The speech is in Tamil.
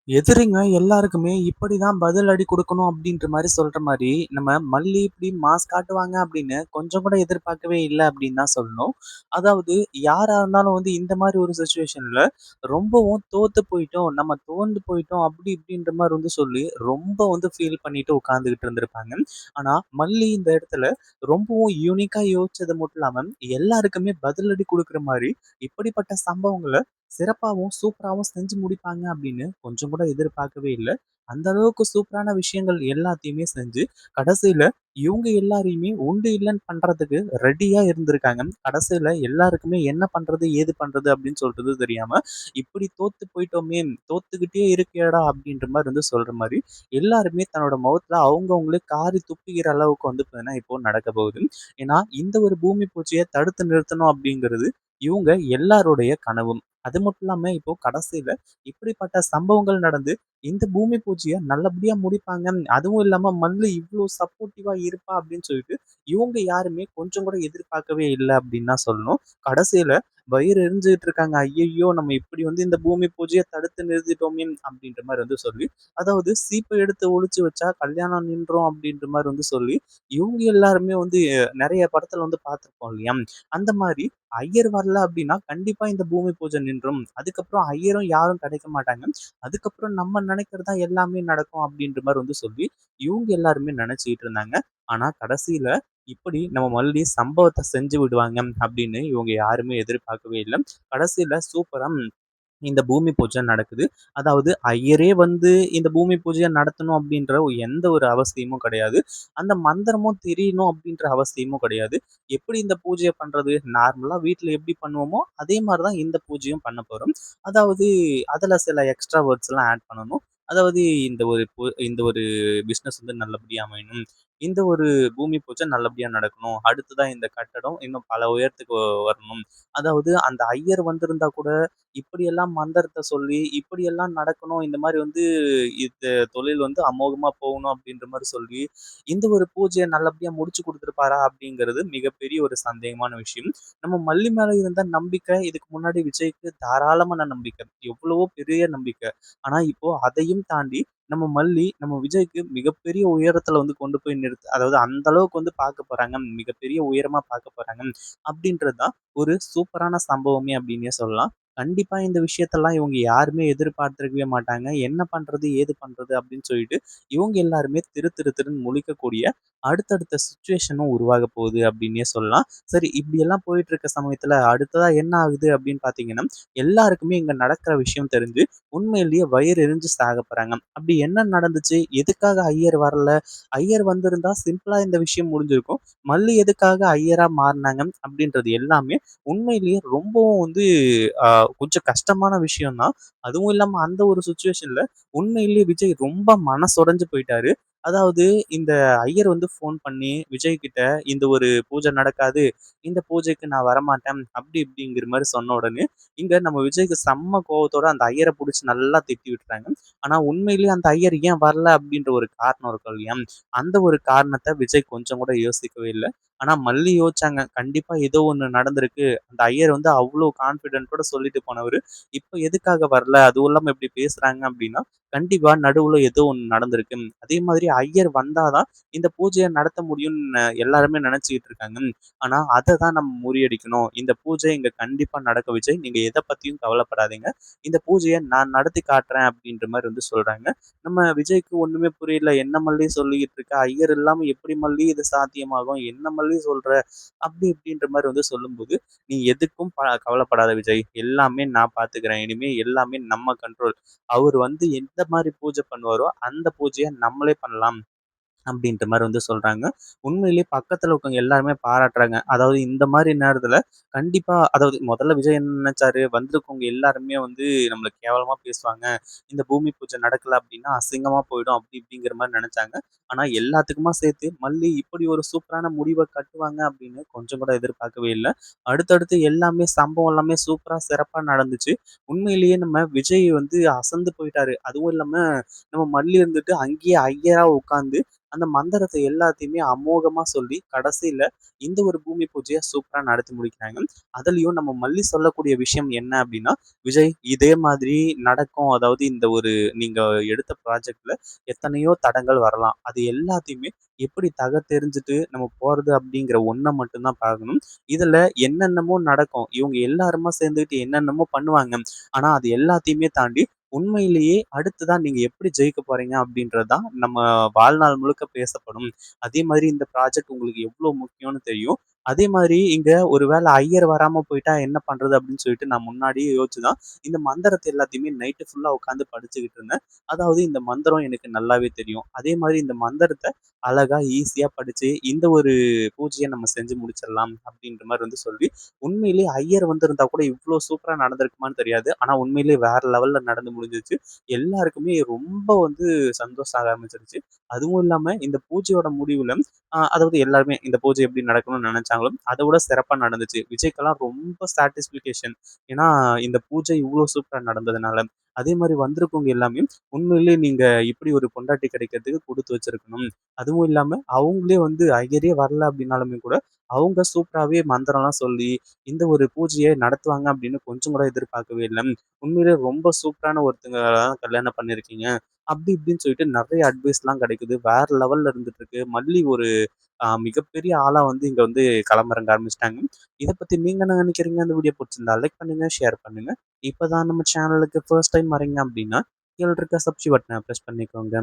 எதிரிங்க எல்லாருக்குமே இப்படிதான் பதில் அடி குடுக்கணும் அப்படின்ற மாரி சொல்ற மாரி, நம்ம மல்லி இப்படி மாஸ் காட்டுவாங்க அப்படின்னு கொஞ்சம் கூட எதிர்பார்க்கவே இல்ல அப்படின்னு தான் சொல்லணும். அதாவது யாரா இருந்தாலும் வந்து இந்த மாரி ஒரு சிச்சுவேஷன்ல ரொம்பவும் தோத்து போயிட்டோம், நம்ம துவண்டு போயிட்டோம் அப்படி இப்படின்ற மாரி வந்து சொல்லி ரொம்ப வந்து ஃபீல் பண்ணிட்டு உட்கார்ந்துகிட்டு இருந்திருப்பாங்க. ஆனா மல்லி இந்த இடத்துல ரொம்பவும் யூனிக்கா யோசிச்சது மட்டும் இல்லாம, எல்லாருக்குமே பதிலடி குடுக்குற மாரி இப்படிப்பட்ட சம்பவங்கள சிறப்பாவும், சூப்பராவும் செஞ்சு முடிப்பாங்க அப்படின்னு கொஞ்சம் கூட எதிர்பார்க்கவே இல்ல. அந்த அளவுக்கு சூப்பரான விஷயங்கள் எல்லாத்தையுமே செஞ்சு, கடைசியில இவங்க எல்லாரையுமே உண்டு இல்லன்னு பண்றதுக்கு ரெடியா இருந்திருக்காங்க. கடைசியில எல்லாருக்குமே என்ன பண்றது, ஏது பண்றது அப்படின்னு சொல்றது தெரியாம, இப்படி தோத்து போயிட்டோமே, தோத்துக்கிட்டே இருக்கேடா அப்படின்ற மாரி வந்து சொல்ற மாரி, எல்லாருமே தன்னோட முகத்துல அவங்கவங்களே காரி துப்பிக்கிற அளவுக்கு வந்து பார்த்தீங்கன்னா, இப்போ நடக்க போகுது. ஏன்னா, இந்த ஒரு பூமி பூஜைய தடுத்து நிறுத்தணும் அப்படிங்கிறது இவங்க எல்லாருடைய கனவும். அது மட்டும் இல்லாம இப்போ கடைசியில இப்படிப்பட்ட சம்பவங்கள் நடந்து இந்த பூமி பூஜைய நல்லபடியா முடிப்பாங்க. அதுவும் இல்லாம மல்லி இவ்ளோ சப்போர்ட்டிவா இருப்பா அப்படின்னு சொல்லிட்டு இவங்க யாருமே கொஞ்சம் கூட எதிர்பார்க்கவே இல்ல அப்படின்னு தான் சொல்லணும். கடைசியில வயிறு எரிஞ்சுகிட்டு இருக்காங்க. ஐய்யய்யோ! நம்ம இப்படி வந்து இந்த பூமி பூஜைய தடுத்து நிறுத்திட்டோமே அப்படின்ற மாரி வந்து சொல்லி, அதாவது சீப்ப எடுத்து ஒளிச்சு வச்சா கல்யாணம் நின்றும் அப்படின்ற மாரி வந்து சொல்லி, இவங்க எல்லாருமே வந்து நெறைய படத்துல வந்து பார்த்துருப்போம் இல்லையா? அந்த மாரி ஐயர் வரல அப்படின்னா, கண்டிப்பா இந்த பூமி பூஜை நின்றும். அதுக்கப்புறம் ஐயரும் யாரும் கிடைக்க மாட்டாங்க. அதுக்கப்புறம் நம்ம நினைக்கிறது தான் எல்லாமே நடக்கும் அப்படின்ற மாரி வந்து சொல்லி, இவங்க எல்லாருமே நினைச்சுக்கிட்டு இருந்தாங்க. ஆனா கடைசியில இப்படி நம்ம மறுபடியும் சம்பவத்த செஞ்சு விடுவாங்க அப்படின்னு இவங்க யாருமே எதிர்பார்க்கவே இல்ல. கடைசியில சூப்பரா இந்த பூமி பூஜை நடக்குது. அதாவது ஐயரே வந்து இந்த பூமி பூஜைய நடத்தணும் அப்படின்ற எந்த ஒரு அவசியமும் கிடையாது. அந்த மந்திரமும் தெரியணும் அப்படின்ற அவசியமும் கிடையாது. எப்படி இந்த பூஜைய பண்றது? நார்மலா வீட்ல எப்படி பண்ணுவோமோ, அதே மாரி தான் இந்த பூஜையும் பண்ண போறோம். அதாவது அதுல சில எக்ஸ்ட்ரா வேர்ட்ஸ்லாம் ஆட் பண்ணணும். அதாவது இந்த ஒரு பிசினஸ் வந்து நல்லபடியா அமையணும். இந்த ஒரு பூமி பூஜை நல்லபடியா நடக்கணும். அடுத்ததா இந்த கட்டடம் இன்னும் பல உயரத்துக்கு வரணும். அதாவது அந்த ஐயர் வந்திருந்தா கூட இப்படியெல்லாம் மந்திரத்த சொல்லி, இப்படியெல்லாம் நடக்கணும். இந்த மாரி வந்து இந்த தொழில் வந்து அமோகமா போகணும் அப்படின்ற மாரி சொல்லி, இந்த ஒரு பூஜைய நல்லபடியா முடிச்சு குடுத்துருப்பாரா? அப்படிங்கிறது மிகப்பெரிய ஒரு சந்தேகமான விஷயம். நம்ம மல்லி மேல இருந்த நம்பிக்கை இதுக்கு முன்னாடி விஜய்க்கு தாராளமான நம்பிக்கை. எவ்வளவோ பெரிய நம்பிக்கை. ஆனா இப்போ அதையும் தாண்டி நம்ம மல்லி, நம்ம விஜய்க்கு மிகப்பெரிய உயரத்துல வந்து கொண்டு போய் அதாவது அந்த அளவுக்கு வந்து பார்க்க போறாங்க. மிகப்பெரிய உயரமா பார்க்க போறாங்க. அப்படின்றது தான் ஒரு சூப்பரான சம்பவமே அப்படின்னே சொல்லலாம். கண்டிப்பா இந்த விஷயத்தெல்லாம் இவங்க யாருமே எதிர்பார்த்திருக்கவே மாட்டாங்க. என்ன பண்றது? ஏது பண்றது? அப்படின்னு சொல்லிட்டு இவங்க எல்லாருமே திரு திரு திருன்னு முழிக்கக்கூடிய அடுத்தடுத்த சிச்சுவேஷனும் உருவாக போகுது அப்படின்னே சொல்லலாம். சரி இப்படியெல்லாம் போயிட்டு இருக்க சமயத்துல அடுத்ததா என்ன ஆகுது அப்படின்னு பார்த்தீங்கன்னா, எல்லாருக்குமே இங்க நடக்கிற விஷயம் தெரிஞ்சு உண்மையிலேயே வயிறு எரிஞ்சு சாக போறாங்க. அப்படி என்ன நடந்துச்சு? எதுக்காக ஐயர் வரல? ஐயர் வந்திருந்தா சிம்பிளா இந்த விஷயம் முடிஞ்சிருக்கும். மல்லி எதுக்காக ஐயரா மாறுனாங்க? அப்படின்றது எல்லாமே உண்மையிலேயே ரொம்பவும் வந்து அ கொஞ்சம் கஷ்டமான விஷயம் தான். அதுவும் இல்லாம அந்த ஒரு சிச்சுவேஷன்ல உண்மையிலேயே விஜய் ரொம்ப மனசொடைஞ்சு போயிட்டாரு. அதாவது இந்த ஐயர் வந்து ஃபோன் பண்ணி விஜய் கிட்ட இந்த ஒரு பூஜை நடக்காது. இந்த பூஜைக்கு நான் வரமாட்டேன். அப்படி இப்படிங்கிற மாரி சொன்ன உடனே, இங்க நம்ம விஜய்க்கு செம்ம கோவத்தோட அந்த ஐயர புடிச்சு நல்லா திட்டி விட்டுறாங்க. ஆனா உண்மையிலேயே அந்த ஐயர் ஏன் வரல அப்படின்ற ஒரு காரணம் இருக்கும் இல்லையா? அந்த ஒரு காரணத்த விஜய் கொஞ்சம் கூட யோசிக்கவே இல்ல. ஆனா மல்லி யோசிச்சாங்க. கண்டிப்பா ஏதோ ஒண்ணு நடந்திருக்கு. அந்த ஐயர் வந்து அவ்ளோ கான்ஃபிடென்ட்டோட சொல்லிட்டு போனவரு, இப்ப எதுக்காக வரல? அதுவும் இல்லாம இப்படி பேசுறாங்க அப்படின்னா, கண்டிப்பா நடுவுல ஏதோ ஒண்ணு நடந்திருக்கு. அதே மாதிரி ஐயர் வந்தா தான் இந்த பூஜைய நடத்த முடியும்னு எல்லாருமே நெனச்சுக்கிட்டு இருக்காங்க. ஆனா அத தான் நம்ம முறியடிக்கணும். இந்த பூஜை இங்க கண்டிப்பா நடக்கும் விஜய். நீங்க எத பத்தியும் கவலைப்படாதீங்க. இந்த பூஜைய நான் நடத்தி காட்டுறேன் அப்படின்ற மாரி வந்து சொல்றாங்க. நம்ம விஜய்க்கு ஒண்ணுமே புரியல. என்ன மல்லி சொல்லிக்கிட்டு இருக்க? ஐயர் இல்லாம எப்படி மல்லி இது சாத்தியமாகும்? என்ன மல்லி சொல்ற? அப்படி இப்படின்ற மாரி வந்து சொல்லும்போது, "நீ எதுக்கும் கவலைப்படாத விஜய். எல்லாமே நான் பார்த்துக்கிறேன். இனிமே எல்லாமே நம்ம கண்ட்ரோல். அவரு வந்து எந்த மாரி பூஜை பண்ணுவாரோ, அந்த பூஜைய நம்மளே பண்ணலாம்." அப்படின்ற மாரி வந்து சொல்றாங்க. உண்மையிலேயே பக்கத்துல இருக்கவங்க எல்லாருமே பாராட்டுறாங்க. அதாவது இந்த மாரி நேரத்துல கண்டிப்பா அதாவது முதல்ல விஜய் என்ன நெனச்சாரு, வந்திருக்கவங்க எல்லாருமே வந்து நம்மள கேவலமா பேசுவாங்க. இந்த பூமி பூஜை நடக்கல அப்படின்னா அசிங்கமா போயிடும் அப்படி இப்படிங்கிற மாரி நெனச்சாங்க. ஆனா எல்லாத்துக்குமா சேர்த்து மல்லி இப்படி ஒரு சூப்பரான முடிவ கட்டுவாங்க அப்படின்னு கொஞ்சம் கூட எதிர்பார்க்கவே இல்ல. அடுத்தடுத்து எல்லாமே சம்பவம் எல்லாமே சூப்பரா சிறப்பா நடந்துச்சு. உண்மையிலேயே நம்ம விஜய் வந்து அசந்து போயிட்டாரு. அதுவும் இல்லாம நம்ம மல்லி இருந்துட்டு அங்கேயே ஐயரா உட்கார்ந்து அந்த மந்திரத்த எல்லாத்தையுமே அமோகமா சொல்லி கடைசியில இந்த ஒரு பூமி பூஜைய சூப்பரா நடத்தி முடிக்கிறாங்க. அதுலயும் நம்ம மல்லி சொல்லக்கூடிய விஷயம் என்ன அப்டின்னா, "விஜய் இதே மாதிரி நடக்கும். அதாவது இந்த ஒரு நீங்க எடுத்த ப்ராஜெக்ட்ல எத்தனையோ தடங்கள் வரலாம். அது எல்லாத்தையுமே எப்படி தகர்த்தெறிஞ்சுட்டு நம்ம போறது அப்படிங்கிற ஒண்ண மட்டும் தான் பார்க்கணும். இதுல என்னென்னமோ நடக்கும். இவங்க எல்லாருமா சேர்ந்துக்கிட்டு என்னென்னமோ பண்ணுவாங்க. ஆனா அது எல்லாத்தையுமே தாண்டி உண்மையிலேயே அடுத்ததா நீங்க எப்படி ஜெயிக்க போறீங்க அப்படின்றது தான் நம்ம வாழ்நாள் முழுக்க பேசப்படும். அதே மாதிரி இந்த ப்ராஜெக்ட் உங்களுக்கு எவ்ளோ முக்கியம்னு தெரியும். அதே மாதிரி இங்க ஒரு வேள ஐயர் வராம போயிட்டா என்ன பண்றது அப்படின்னு சொல்லிட்டு நான் முன்னாடியே யோசிச்சு தான் இந்த மந்திரத்த எல்லாத்தையுமே நைட்டு ஃபுல்லா உட்காந்து படிச்சுக்கிட்டு இருந்தேன். அதாவது இந்த மந்திரம் எனக்கு நல்லாவே தெரியும். அதே மாதிரி இந்த மந்திரத்த அழகா ஈஸியா படிச்சு இந்த ஒரு பூஜைய நம்ம செஞ்சு முடிச்சிடலாம் அப்படின்ற மாரி வந்து சொல்லி, உண்மையிலேயே ஐயர் வந்திருந்தா கூட இவ்ளோ சூப்பரா நடந்திருக்குமான்னு தெரியாது. ஆனா உண்மையிலேயே வேற லெவல்ல நடந்து முடிஞ்சிருச்சு. எல்லாருக்குமே ரொம்ப வந்து சந்தோஷம் ஆக ஆரம்பிச்சிருச்சு. அதுவும் இல்லாம இந்த பூஜையோட முடிவுல அதாவது எல்லாருமே இந்த பூஜை எப்படி நடக்கணும்னு நெனச்சாங்களோ, அத விட சிறப்பா நடந்துச்சு. விஜய்க்கெல்லாம் ரொம்ப சாட்டிஸ்ஃபிகேஷன். ஏன்னா இந்த பூஜை இவ்ளோ சூப்பரா நடந்ததுனால. அதே மாரி வந்திருக்கவங்க எல்லாமே உண்மையிலேயே நீங்க இப்படி ஒரு பொண்டாட்டி கிடைக்கிறதுக்கு குடுத்து வச்சிருக்கணும். அதுவும் இல்லாம அவங்களே வந்து ஐயரே வரல அப்படின்னாலுமே கூட, அவங்க சூப்பராவே மந்திரம்லாம் சொல்லி, இந்த ஒரு பூஜைய நடத்துவாங்க அப்படின்னு கொஞ்சம் கூட எதிர்பார்க்கவே இல்ல. உண்மையிலேயே ரொம்ப சூப்பரான ஒருத்தங்கள தான் கல்யாணம் பண்ணியிருக்கீங்க. அப்படி இப்படின்னு சொல்லிட்டு நெறைய அட்வைஸ்லாம் கிடைக்குது. வேற லெவல்ல இருந்துட்டு இருக்கு. மல்லி ஒரு மிகப்பெரிய ஆளா வந்து இங்க வந்து களமிறங்க ஆரம்பிச்சுட்டாங்க. இத பத்தி நீங்க என்ன நினைக்கிறீங்க? அந்த வீடியோ புடிச்சிருந்தா லைக் பண்ணுங்க, ஷேர் பண்ணுங்க. இப்ப தான் நம்ம சேனலுக்கு ஃபர்ஸ்ட் டைம் வரீங்க அப்படின்னா, கீழ இருக்க சப்ஸ்கிரைப் பட்டன பிரஸ் பண்ணிக்கோங்க.